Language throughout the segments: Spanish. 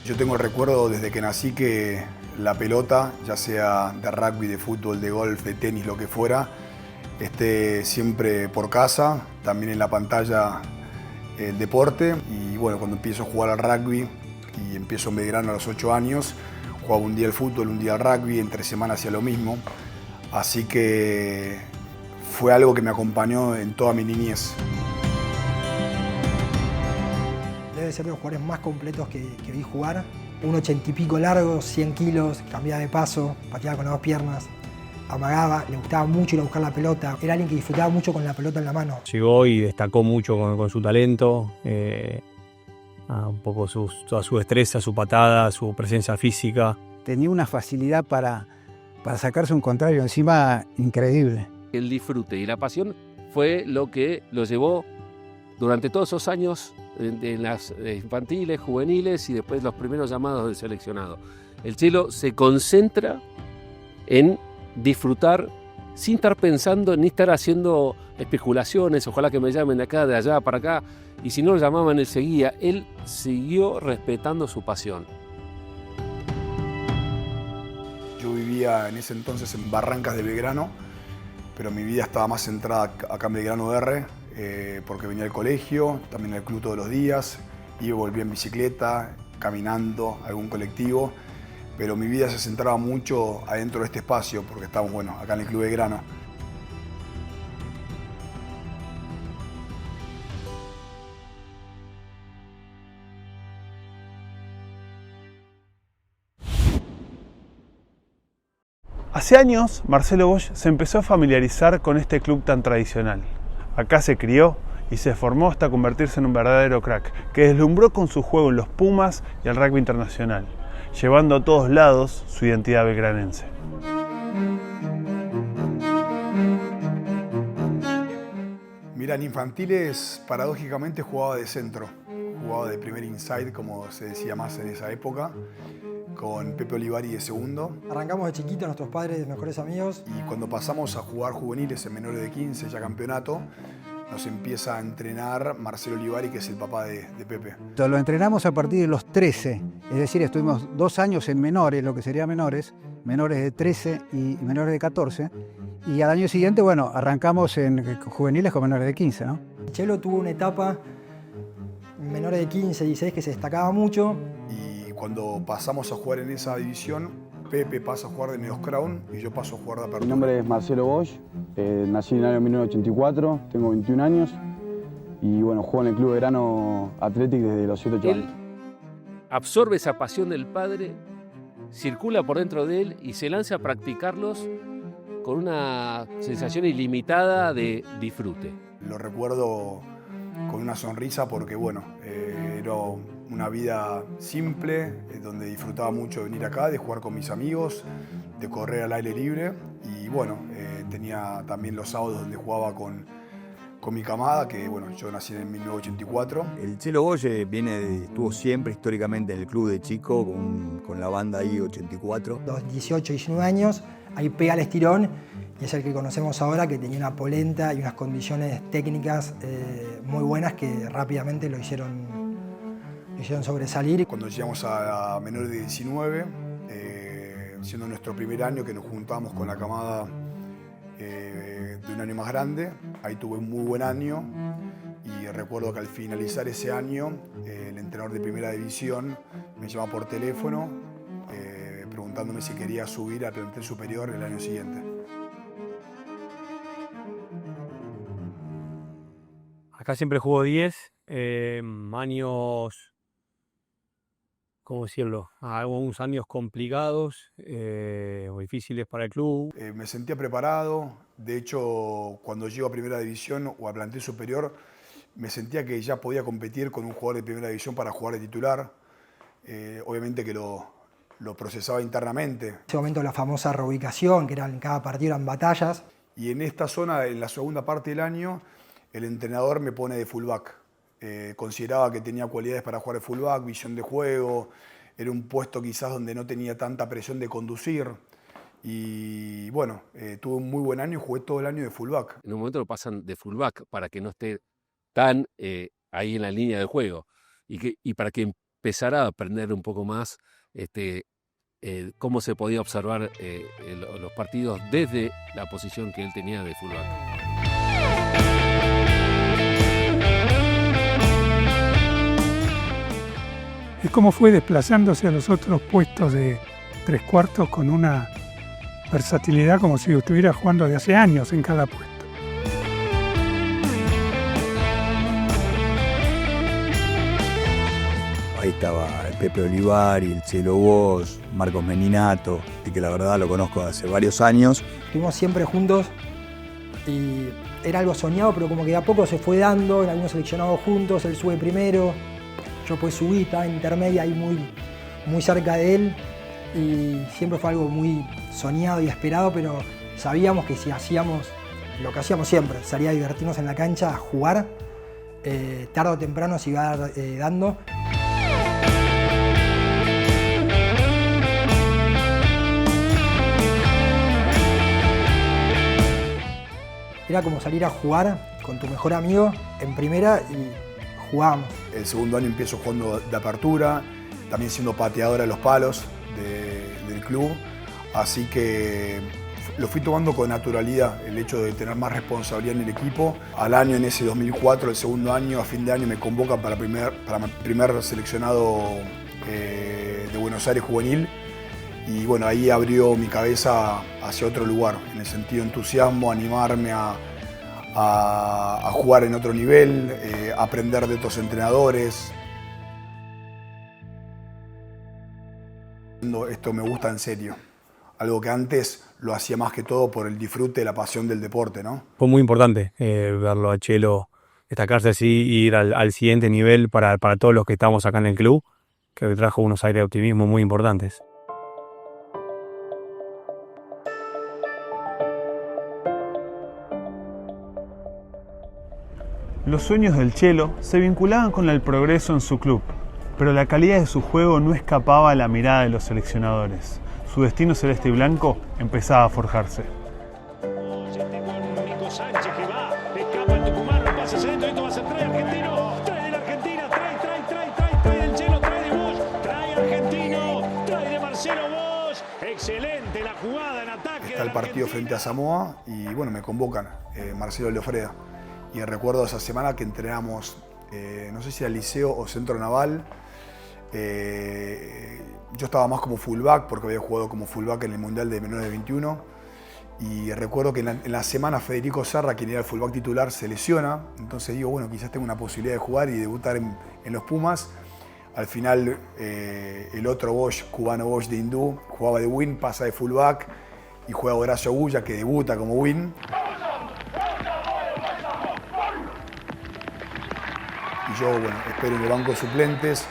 Yo tengo el recuerdo desde que nací que la pelota, ya sea de rugby, de fútbol, de golf, de tenis, lo que fuera, esté siempre por casa, también en la pantalla el deporte. Y bueno, cuando empiezo a jugar al rugby y empiezo en Belgrano a los 8 años, jugaba un día al fútbol, un día al rugby, entre semanas hacía lo mismo. Así que fue algo que me acompañó en toda mi niñez. Debe ser de los jugadores más completos que vi jugar. Un 80 y pico largo, 100 kilos, cambiaba de paso, pateaba con las dos piernas, amagaba, le gustaba mucho ir a buscar la pelota. Era alguien que disfrutaba mucho con la pelota en la mano. Llegó y destacó mucho con su talento, un poco toda su destreza, su patada, su presencia física. Tenía una facilidad para sacarse un contrario encima increíble. El disfrute y la pasión fue lo que lo llevó durante todos esos años en las infantiles, juveniles y después los primeros llamados del seleccionado. El Chelo se concentra en disfrutar sin estar pensando ni estar haciendo especulaciones, ojalá que me llamen de acá, de allá, para acá, y si no lo llamaban él seguía. Él siguió respetando su pasión. Yo vivía en ese entonces en Barrancas de Belgrano, pero mi vida estaba más centrada acá en Belgrano R, porque venía al colegio, también al club todos los días, iba y volvía en bicicleta, caminando, algún colectivo, pero mi vida se centraba mucho adentro de este espacio, porque estábamos, bueno, acá en el Club Belgrano. Hace años, Marcelo Bosch se empezó a familiarizar con este club tan tradicional. Acá se crió y se formó hasta convertirse en un verdadero crack, que deslumbró con su juego en los Pumas y el rugby internacional, llevando a todos lados su identidad belgranense. Mira, en infantiles paradójicamente jugaba de centro, jugaba de primer inside, como se decía más en esa época, con Pepe Olivari de segundo. Arrancamos de chiquito, nuestros padres, mejores amigos. Y cuando pasamos a jugar juveniles en menores de 15, ya campeonato, nos empieza a entrenar Marcelo Olivari, que es el papá de Pepe. Lo entrenamos a partir de los 13, es decir, estuvimos 2 años en menores, lo que sería menores de 13 y menores de 14, y al año siguiente, bueno, arrancamos en juveniles con menores de 15, ¿no? Chelo tuvo una etapa menores de 15, 16 que se destacaba mucho. Y cuando pasamos a jugar en esa división, Pepe pasa a jugar de medios crown y yo paso a jugar de apertura. Mi nombre es Marcelo Bosch, nací en el año 1984, tengo 21 años y bueno, juego en el Club Belgrano Athletic desde los 7-8 años. Él absorbe esa pasión del padre, circula por dentro de él y se lanza a practicarlos con una sensación ilimitada de disfrute. Lo recuerdo con una sonrisa porque, bueno, era una vida simple, donde disfrutaba mucho de venir acá, de jugar con mis amigos, de correr al aire libre y, bueno, tenía también los sábados donde jugaba con mi camada, que, bueno, yo nací en 1984. El Chelo Bosch estuvo siempre históricamente en el club de chico, con la banda ahí 84. Los 18, 19 años, ahí pega el estirón y es el que conocemos ahora, que tenía una polenta y unas condiciones técnicas muy buenas que rápidamente lo hicieron sobresalir. Cuando llegamos a menores de 19, siendo nuestro primer año que nos juntamos con la camada de un año más grande, ahí tuve un muy buen año y recuerdo que al finalizar ese año el entrenador de primera división me llama por teléfono preguntándome si quería subir al plantel superior el año siguiente. Acá siempre jugó 10, años, ¿cómo decirlo? Algunos años complicados o difíciles para el club. Me sentía preparado, de hecho cuando llego a primera división o a plantel superior me sentía que ya podía competir con un jugador de primera división para jugar de titular. Obviamente que lo procesaba internamente. En ese momento la famosa reubicación, que en cada partido eran batallas. Y en esta zona, en la segunda parte del año, el entrenador me pone de fullback. Consideraba que tenía cualidades para jugar de fullback, visión de juego, era un puesto quizás donde no tenía tanta presión de conducir. Y bueno, tuve un muy buen año y jugué todo el año de fullback. En un momento lo pasan de fullback para que no esté tan ahí en la línea de juego y para que empezar a aprender un poco más cómo se podía observar los partidos desde la posición que él tenía de fullback. Es como fue desplazándose a los otros puestos de 3/4 con una versatilidad como si estuviera jugando de hace años en cada puesto. Ahí estaba el Pepe Olivari, el Chelo Bosch, Marcos Meninato, que la verdad lo conozco hace varios años. Estuvimos siempre juntos y era algo soñado, pero como que de a poco se fue dando, en algunos seleccionados juntos, él sube primero, yo pues subí, estaba en intermedia ahí muy cerca de él y siempre fue algo muy soñado y esperado, pero sabíamos que si hacíamos lo que hacíamos siempre, salir a divertirnos en la cancha, a jugar, tarde o temprano se iba dando. Era como salir a jugar con tu mejor amigo en primera y jugábamos. El segundo año empiezo jugando de apertura, también siendo pateador a los palos del club, así que lo fui tomando con naturalidad, el hecho de tener más responsabilidad en el equipo. Al año, en ese 2004, el segundo año, a fin de año, me convocan para primer seleccionado de Buenos Aires juvenil. Y bueno, ahí abrió mi cabeza hacia otro lugar, en el sentido de entusiasmo, animarme a jugar en otro nivel, aprender de otros entrenadores. Esto me gusta en serio, algo que antes lo hacía más que todo por el disfrute, la pasión del deporte, ¿no? Fue muy importante verlo a Chelo destacarse así y ir al siguiente nivel para todos los que estamos acá en el club, que trajo unos aires de optimismo muy importantes. Los sueños del Chelo se vinculaban con el progreso en su club, pero la calidad de su juego no escapaba a la mirada de los seleccionadores. Su destino celeste y blanco empezaba a forjarse. Excelente la jugada en ataque. Está el partido frente a Samoa y bueno, me convocan, Marcelo Leofreda. Y recuerdo esa semana que entrenamos, no sé si era Liceo o Centro Naval. Yo estaba más como fullback porque había jugado como fullback en el Mundial de menores de 21. Y recuerdo que en la semana Federico Serra, quien era el fullback titular, se lesiona. Entonces digo, bueno, quizás tengo una posibilidad de jugar y debutar en los Pumas. Al final el otro Bosch, cubano Bosch de Hindú, jugaba de wing, pasa de fullback y juega Horacio Bulla, que debuta como wing. Y yo, bueno, espero en el banco de suplentes.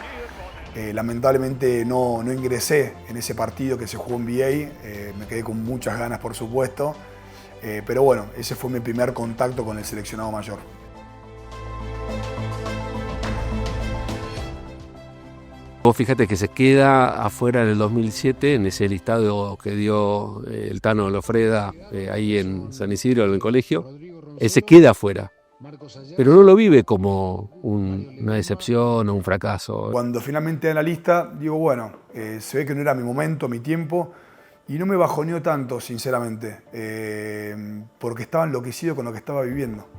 Lamentablemente no ingresé en ese partido que se jugó en VA. Me quedé con muchas ganas, por supuesto. Pero bueno, ese fue mi primer contacto con el seleccionado mayor. Vos fíjate que se queda afuera en el 2007 en ese listado que dio el Tano Lofreda ahí en San Isidro, en el colegio. Él se queda afuera, pero no lo vive como una decepción o un fracaso. Cuando finalmente en la lista, digo, bueno, se ve que no era mi momento, mi tiempo, y no me bajoneó tanto, sinceramente, porque estaba enloquecido con lo que estaba viviendo.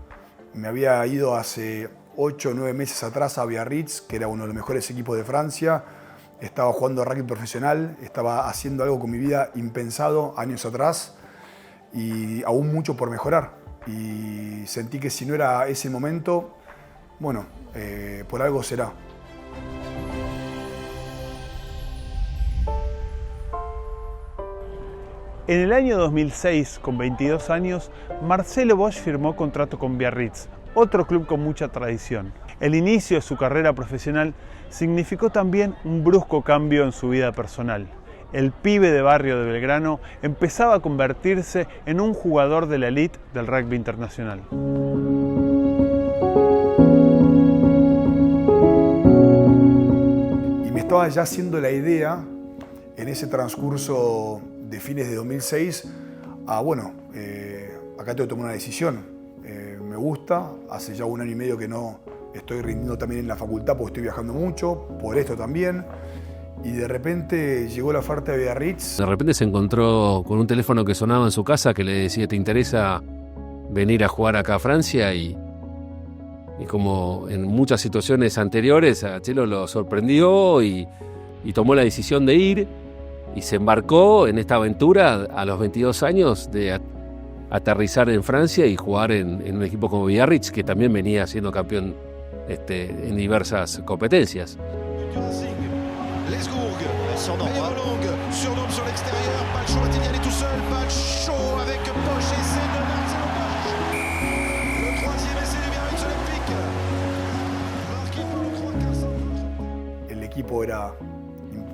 Me había ido hace 8 o 9 meses atrás a Biarritz, que era uno de los mejores equipos de Francia. Estaba jugando rugby profesional, estaba haciendo algo con mi vida impensado años atrás y aún mucho por mejorar. Y sentí que si no era ese momento, bueno, por algo será. En el año 2006, con 22 años, Marcelo Bosch firmó contrato con Biarritz, otro club con mucha tradición. El inicio de su carrera profesional significó también un brusco cambio en su vida personal. El pibe de barrio de Belgrano empezaba a convertirse en un jugador de la elite del rugby internacional. Y me estaba ya haciendo la idea, en ese transcurso de fines de 2006, acá tengo que tomar una decisión. Me gusta, hace ya 1 año y medio que no estoy rindiendo también en la facultad porque estoy viajando mucho, por esto también. Y de repente llegó la oferta de Biarritz. De repente se encontró con un teléfono que sonaba en su casa que le decía: ¿te interesa venir a jugar acá a Francia? Y como en muchas situaciones anteriores, a Chelo lo sorprendió y tomó la decisión de ir y se embarcó en esta aventura a los 22 años de aterrizar en Francia y jugar en un equipo como Biarritz, que también venía siendo campeón en diversas competencias. El equipo era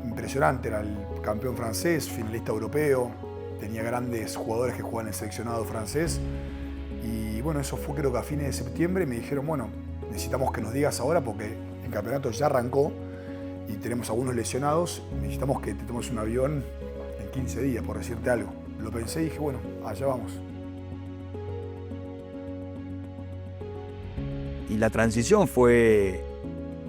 impresionante, era el campeón francés, finalista europeo, tenía grandes jugadores que jugaban en el seleccionado francés. Y bueno, eso fue creo que a fines de septiembre. Me dijeron, bueno, necesitamos que nos digas ahora porque el campeonato ya arrancó y tenemos algunos lesionados, necesitamos que te tomes un avión en 15 días, por decirte algo. Lo pensé y dije, bueno, allá vamos. Y la transición fue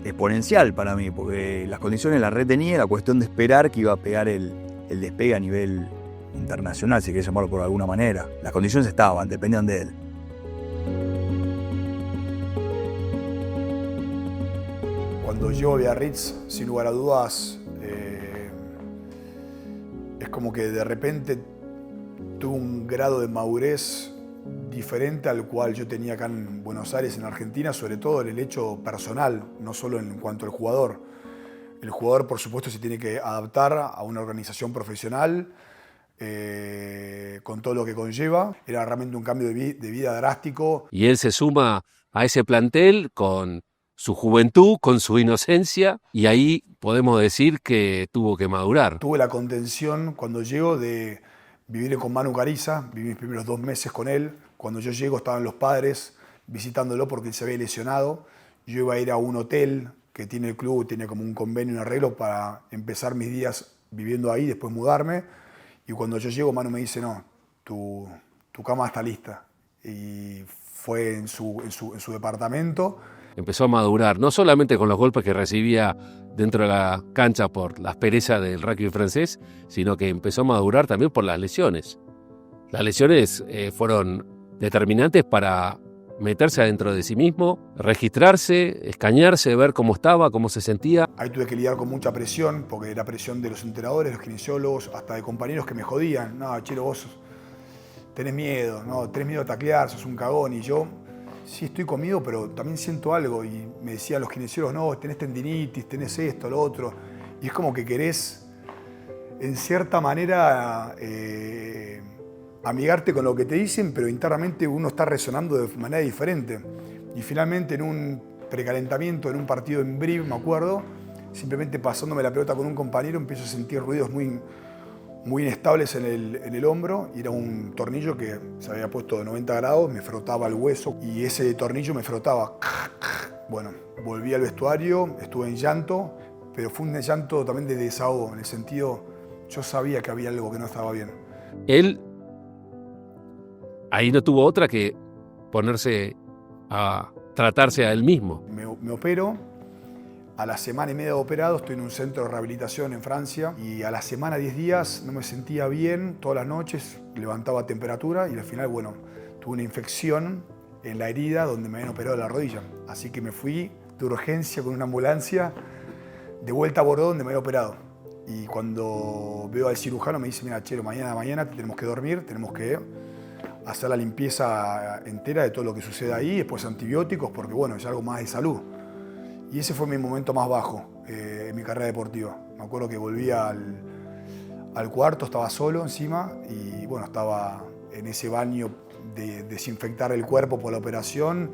exponencial para mí, porque las condiciones las retenía, la cuestión de esperar que iba a pegar el despegue a nivel internacional, si querés llamarlo por alguna manera. Las condiciones estaban, dependían de él. Cuando llego a Biarritz, sin lugar a dudas, es como que de repente tuve un grado de madurez diferente al cual yo tenía acá en Buenos Aires, en Argentina, sobre todo en el hecho personal, no solo en cuanto al jugador. El jugador, por supuesto, se tiene que adaptar a una organización profesional, con todo lo que conlleva. Era realmente un cambio de vida drástico. Y él se suma a ese plantel con su juventud, con su inocencia, y ahí podemos decir que tuvo que madurar. Tuve la contención cuando llego de vivir con Manu Cariza, viví mis primeros 2 meses con él. Cuando yo llego estaban los padres visitándolo porque él se había lesionado. Yo iba a ir a un hotel que tiene el club, tiene como un convenio, un arreglo para empezar mis días viviendo ahí, después mudarme. Y cuando yo llego, Manu me dice, no, tu cama está lista. Y fue en su departamento. Empezó a madurar, no solamente con los golpes que recibía dentro de la cancha por la aspereza del rugby francés, sino que empezó a madurar también por las lesiones. Las lesiones fueron determinantes para meterse adentro de sí mismo, registrarse, escañarse, ver cómo estaba, cómo se sentía. Ahí tuve que lidiar con mucha presión, porque era presión de los entrenadores, los kinesiólogos, hasta de compañeros que me jodían. No, Chelo, vos tenés miedo, no, tenés miedo a taclear, sos un cagón. Y yo sí estoy comido, pero también siento algo. Y me decían los kinesiólogos, no, tenés tendinitis, tenés esto, lo otro. Y es como que querés, en cierta manera, amigarte con lo que te dicen, pero internamente uno está resonando de manera diferente. Y finalmente en un precalentamiento, en un partido en Brive, me acuerdo, simplemente pasándome la pelota con un compañero, empiezo a sentir ruidos muy inestables en el hombro, y era un tornillo que se había puesto de 90 grados, me frotaba el hueso y ese tornillo me frotaba. Bueno, volví al vestuario, estuve en llanto, pero fue un llanto también de desahogo, en el sentido, yo sabía que había algo que no estaba bien. Él ahí no tuvo otra que ponerse a tratarse a él mismo. Me opero, a la semana y media de operado estoy en un centro de rehabilitación en Francia, y a la semana, 10 días, no me sentía bien, todas las noches levantaba temperatura, y al final, bueno, tuve una infección en la herida donde me habían operado la rodilla. Así que me fui de urgencia con una ambulancia de vuelta a Bordeaux donde me había operado. Y cuando veo al cirujano me dice, mira, Chelo, mañana tenemos que dormir, tenemos que hacer la limpieza entera de todo lo que sucede ahí, después antibióticos, porque bueno, es algo más de salud. Y ese fue mi momento más bajo en mi carrera deportiva. Me acuerdo que volví al cuarto, estaba solo encima, y bueno, estaba en ese baño de desinfectar el cuerpo por la operación,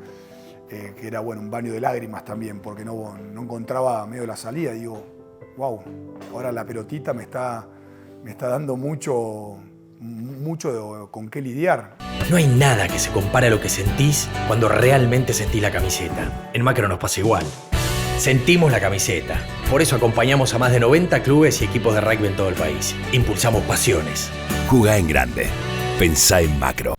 que era bueno, un baño de lágrimas también, porque no encontraba medio la salida. Y digo, wow, ahora la pelotita me está dando mucho con qué lidiar. No hay nada que se compare a lo que sentís cuando realmente sentís la camiseta. En Macro nos pasa igual. Sentimos la camiseta. Por eso acompañamos a más de 90 clubes y equipos de rugby en todo el país. Impulsamos pasiones. Jugá en grande. Pensá en Macro.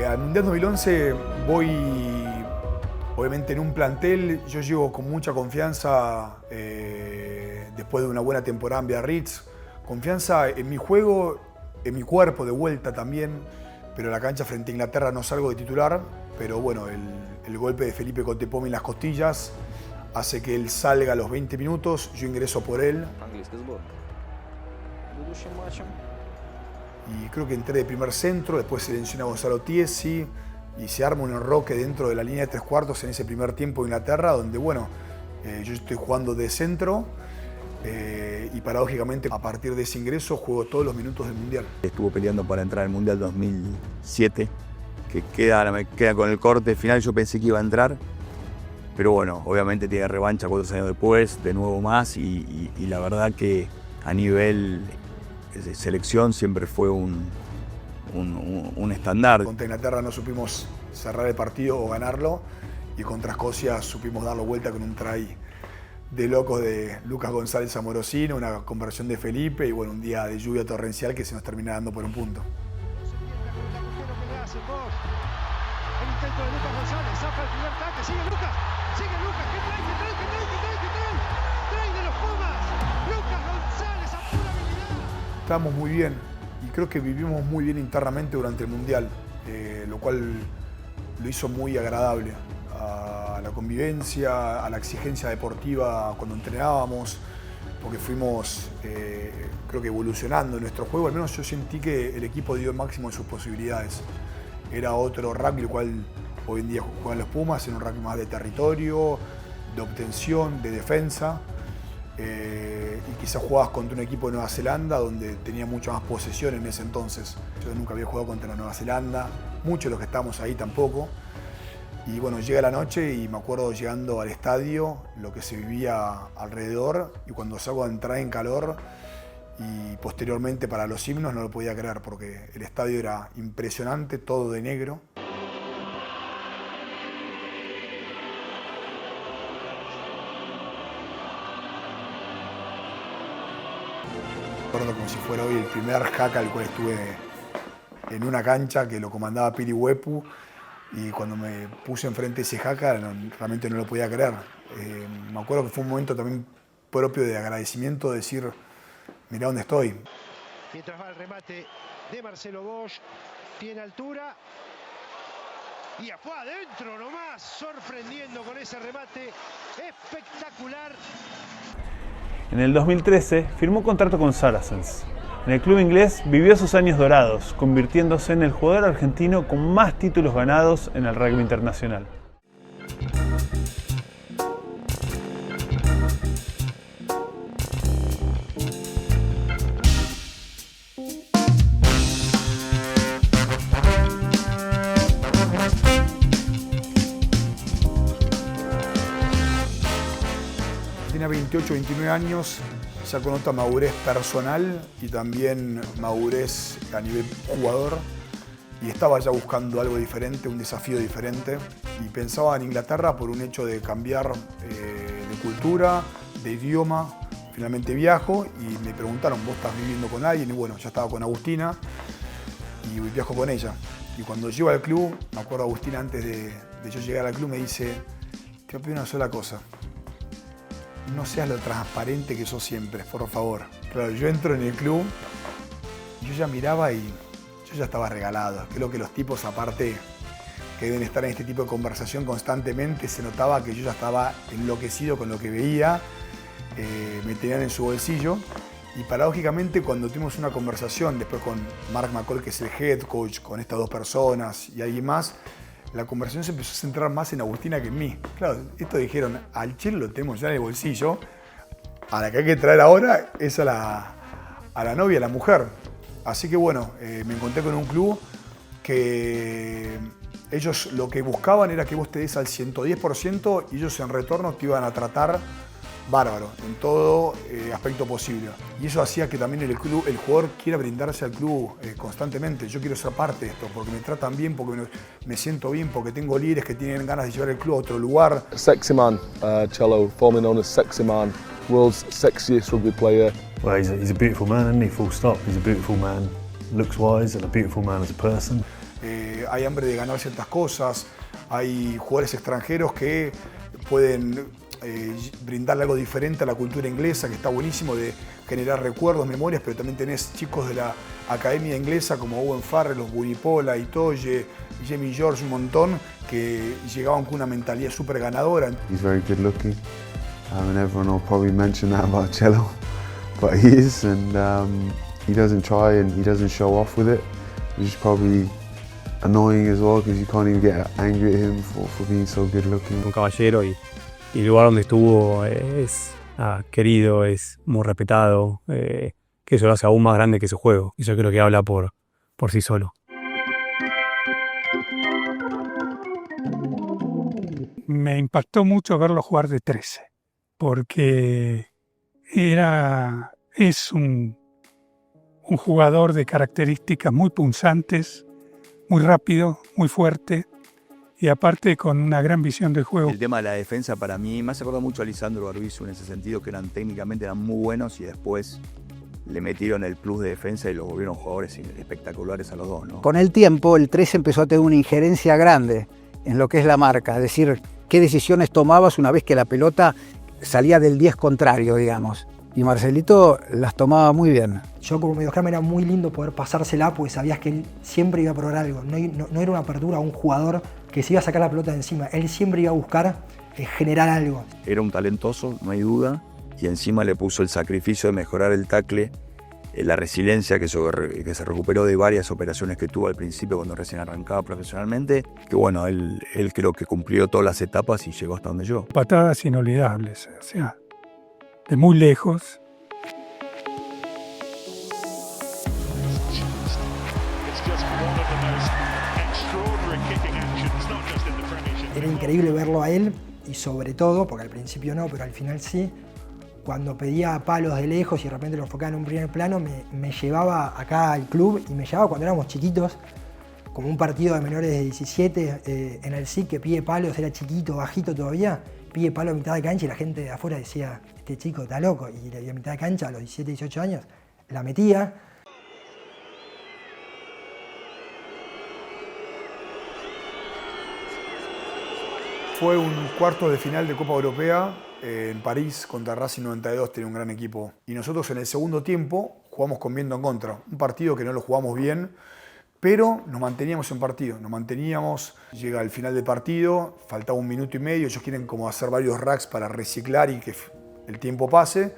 Al Mundial 2011 voy, obviamente, en un plantel. Yo llego con mucha confianza después de una buena temporada en Biarritz. Confianza en mi juego, en mi cuerpo de vuelta también. Pero en la cancha frente a Inglaterra no salgo de titular. Pero bueno, el golpe de Felipe Contepomi en las costillas hace que él salga a los 20 minutos. Yo ingreso por él. Y creo que entré de primer centro, después se lesiona Gonzalo Tiesi y se arma un enroque dentro de la línea de 3/4 en ese primer tiempo de Inglaterra, donde bueno, yo estoy jugando de centro y paradójicamente a partir de ese ingreso juego todos los minutos del Mundial. Estuvo peleando para entrar al Mundial 2007, que me queda con el corte final. Yo pensé que iba a entrar, pero bueno, obviamente tiene revancha 4 años después, de nuevo más, y la verdad que a nivel de selección siempre fue un estándar. Contra Inglaterra no supimos cerrar el partido o ganarlo, y contra Escocia supimos darlo vuelta con un try de locos de Lucas González Amorosino, una conversión de Felipe y bueno, un día de lluvia torrencial que se nos termina dando por un punto. El intento de Lucas González, zafa el primer ataque, sigue Lucas, ¿qué trae de los Pumas? Lucas González a pura habilidad. Estábamos muy bien y creo que vivimos muy bien internamente durante el Mundial, lo cual lo hizo muy agradable a la convivencia, a la exigencia deportiva cuando entrenábamos, porque fuimos creo que evolucionando en nuestro juego. Al menos yo sentí que el equipo dio el máximo de sus posibilidades. Era otro rugby, el cual hoy en día juegan los Pumas, en un rugby más de territorio, de obtención, de defensa. Y quizás jugabas contra un equipo de Nueva Zelanda donde tenía mucha más posesión en ese entonces. Yo nunca había jugado contra la Nueva Zelanda, muchos de los que estábamos ahí tampoco. Y bueno, llega la noche y me acuerdo llegando al estadio, lo que se vivía alrededor, y cuando salgo a entrar en calor y posteriormente para los himnos no lo podía creer porque el estadio era impresionante, todo de negro. Recuerdo como si fuera hoy el primer haka al cual estuve en una cancha que lo comandaba Piri Huepu, y cuando me puse enfrente de ese haka realmente no lo podía creer. Me acuerdo que fue un momento también propio de agradecimiento, de decir, mirá dónde estoy. Mientras va el remate de Marcelo Bosch, tiene altura y fue adentro nomás, sorprendiendo con ese remate espectacular. En el 2013 firmó contrato con Saracens. En el club inglés vivió sus años dorados, convirtiéndose en el jugador argentino con más títulos ganados en el rugby internacional. Tenía 28, 29 años, ya con otra madurez personal y también madurez a nivel jugador, y estaba ya buscando algo diferente, un desafío diferente, y pensaba en Inglaterra por un hecho de cambiar de cultura, de idioma. Finalmente viajo y me preguntaron, ¿vos estás viviendo con alguien? Y bueno, ya estaba con Agustina y viajo con ella. Y cuando llego al club, me acuerdo Agustina antes de yo llegar al club me dice, te voy a pedir una sola cosa. No seas lo transparente que sos siempre, por favor. Claro, yo entro en el club, yo ya miraba y yo ya estaba regalado. Creo que los tipos, aparte, que deben estar en este tipo de conversación constantemente, se notaba que yo ya estaba enloquecido con lo que veía, me tenían en su bolsillo. Y paradójicamente, cuando tuvimos una conversación después con Mark McCall, que es el head coach, con estas dos personas y alguien más, la conversación se empezó a centrar más en Agustina que en mí. Claro, esto dijeron, al Chelo lo tenemos ya en el bolsillo, a la que hay que traer ahora es a la novia, a la mujer. Así que bueno, me encontré con un club que ellos lo que buscaban era que vos te des al 110% y ellos en retorno te iban a tratar bárbaro, en todo aspecto posible. Y eso hacía que también el jugador quiera brindarse al club constantemente. Yo quiero ser parte de esto, porque me tratan bien, porque me siento bien, porque tengo líderes que tienen ganas de llevar el club a otro lugar. Sexy man, Cello, formerly known as Sexy Man, world's sexiest rugby player. Well, he's a beautiful man, isn't he? Full stop. He's a beautiful man, looks wise, and a beautiful man as a person. Hay hambre de ganar ciertas cosas, hay jugadores extranjeros que pueden brindarle algo diferente a la cultura inglesa, que está buenísimo, de generar recuerdos, memorias, pero también tenés chicos de la academia inglesa como Owen Farrell, los Bunipola, Itoye, Jamie George, un montón, que llegaban con una mentalidad súper ganadora. He's very good looking, and everyone will probably mention that about Cello, but he is, and he doesn't try and he doesn't show off with it, which is probably annoying as well, because you can't even get angry at him for being so good looking. Un caballero y el lugar donde estuvo es querido, es muy respetado, que eso lo hace aún más grande que su juego. Y yo creo que habla por sí solo. Me impactó mucho verlo jugar de 13, porque es un jugador de características muy punzantes, muy rápido, muy fuerte, y aparte con una gran visión del juego. El tema de la defensa para mí me hace acordar mucho a Lisandro Barbizu en ese sentido, que técnicamente eran muy buenos y después le metieron el plus de defensa y los volvieron jugadores espectaculares a los dos, ¿no? Con el tiempo el 13 empezó a tener una injerencia grande en lo que es la marca, es decir, qué decisiones tomabas una vez que la pelota salía del 10 contrario, digamos. Y Marcelito las tomaba muy bien. Yo como mediocampo era muy lindo poder pasársela, porque sabías que él siempre iba a probar algo. No era una apertura a un jugador que se iba a sacar la pelota de encima. Él siempre iba a buscar generar algo. Era un talentoso, no hay duda, y encima le puso el sacrificio de mejorar el tackle, la resiliencia que se recuperó de varias operaciones que tuvo al principio cuando recién arrancaba profesionalmente, que bueno, él creo que cumplió todas las etapas y llegó hasta donde llegó. Patadas inolvidables, o sea, de muy lejos. Era increíble verlo a él, y sobre todo, porque al principio no, pero al final sí, cuando pedía palos de lejos y de repente lo enfocaba en un primer plano, me llevaba acá al club y me llevaba cuando éramos chiquitos, como un partido de menores de 17 en el SIC, que pide palos, era chiquito, bajito todavía, pide palo a mitad de cancha y la gente de afuera decía, este chico está loco, y a mitad de cancha a los 17, 18 años la metía. Fue un cuarto de final de Copa Europea en París contra Racing 92, tenía un gran equipo. Y nosotros en el segundo tiempo jugamos con viento en contra. Un partido que no lo jugamos bien, pero nos manteníamos en partido. Nos manteníamos, llega el final del partido, faltaba 1 minuto y medio, ellos quieren como hacer varios racks para reciclar y que el tiempo pase.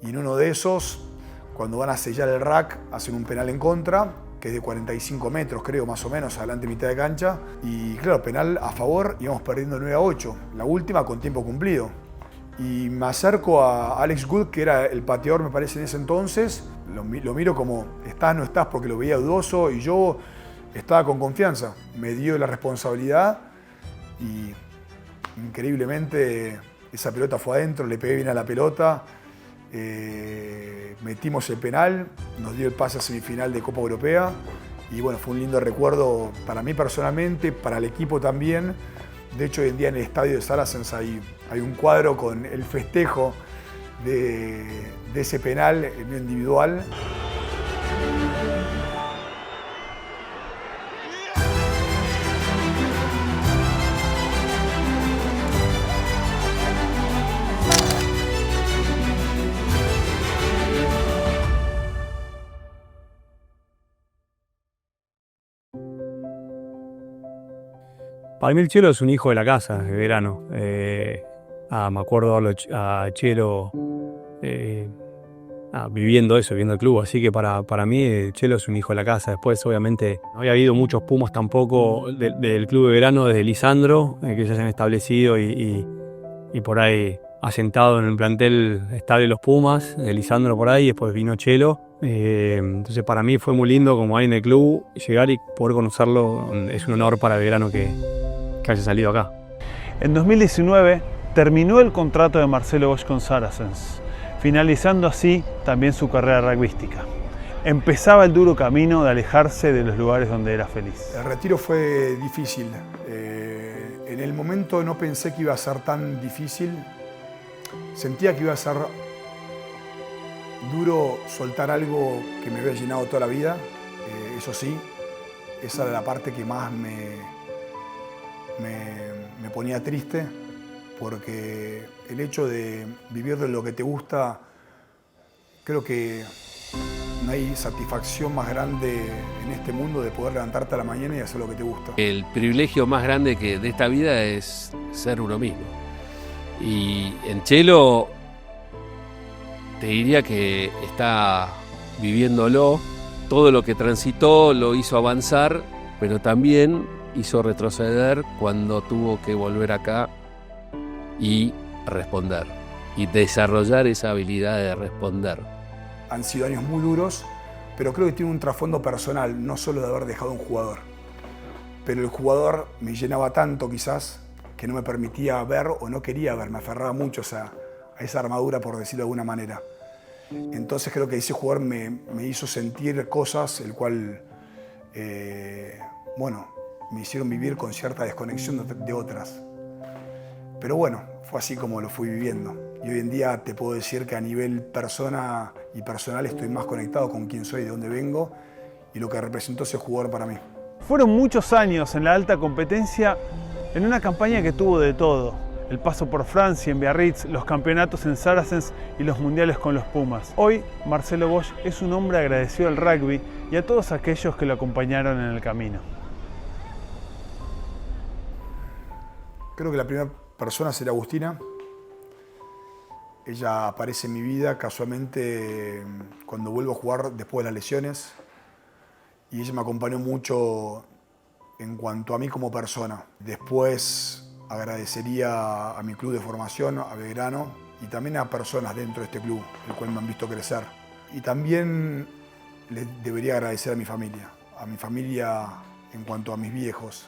Y en uno de esos, cuando van a sellar el rack, hacen un penal en contra, que es de 45 metros, creo, más o menos, adelante mitad de cancha. Y claro, penal a favor, íbamos perdiendo 9-8, la última con tiempo cumplido. Y me acerco a Alex Good, que era el pateador, me parece, en ese entonces. Lo miro como, estás, no estás, porque lo veía dudoso, y yo estaba con confianza. Me dio la responsabilidad y increíblemente esa pelota fue adentro, le pegué bien a la pelota. Metimos el penal, nos dio el pase a semifinal de Copa Europea y bueno, fue un lindo recuerdo para mí personalmente, para el equipo también. De hecho, hoy en día en el estadio de Saracens hay un cuadro con el festejo de ese penal individual. Para mí el Cello es un hijo de la casa, de verano. Me acuerdo a Cello viviendo eso, viviendo el club. Así que para mí el Cello es un hijo de la casa. Después, obviamente, no había habido muchos Pumas tampoco del club de verano desde Lisandro, que ya se han establecido y por ahí asentado en el plantel estable los Pumas, de Lisandro por ahí, después vino Cello. Entonces para mí fue muy lindo como alguien del club llegar y poder conocerlo. Es un honor para el verano que haya salido acá. En 2019 terminó el contrato de Marcelo Bosch con Saracens, finalizando así también su carrera rugbyística. Empezaba el duro camino de alejarse de los lugares donde era feliz. El retiro fue difícil. En el momento no pensé que iba a ser tan difícil. Sentía que iba a ser duro soltar algo que me había llenado toda la vida. Eso sí, esa era la parte que más me ponía triste, porque el hecho de vivir de lo que te gusta, creo que no hay satisfacción más grande en este mundo de poder levantarte a la mañana y hacer lo que te gusta. El privilegio más grande de esta vida es ser uno mismo. Y en Chelo te diría que está viviéndolo. Todo lo que transitó lo hizo avanzar, pero también hizo retroceder cuando tuvo que volver acá y responder. Y desarrollar esa habilidad de responder. Han sido años muy duros, pero creo que tiene un trasfondo personal, no solo de haber dejado un jugador. Pero el jugador me llenaba tanto quizás que no me permitía ver o no quería ver, me aferraba mucho a esa armadura, por decirlo de alguna manera. Entonces creo que ese jugador me hizo sentir cosas, el cual, me hicieron vivir con cierta desconexión de otras. Pero bueno, fue así como lo fui viviendo. Y hoy en día te puedo decir que a nivel persona y personal estoy más conectado con quién soy, de dónde vengo y lo que representó ese jugador para mí. Fueron muchos años en la alta competencia en una campaña que tuvo de todo. El paso por Francia en Biarritz, los campeonatos en Saracens y los mundiales con los Pumas. Hoy, Marcelo Bosch es un hombre agradecido al rugby y a todos aquellos que lo acompañaron en el camino. Creo que la primera persona será Agustina. Ella aparece en mi vida casualmente cuando vuelvo a jugar después de las lesiones y ella me acompañó mucho en cuanto a mí como persona. Después agradecería a mi club de formación, a Belgrano, y también a personas dentro de este club, el cual me han visto crecer. Y también le debería agradecer a mi familia en cuanto a mis viejos.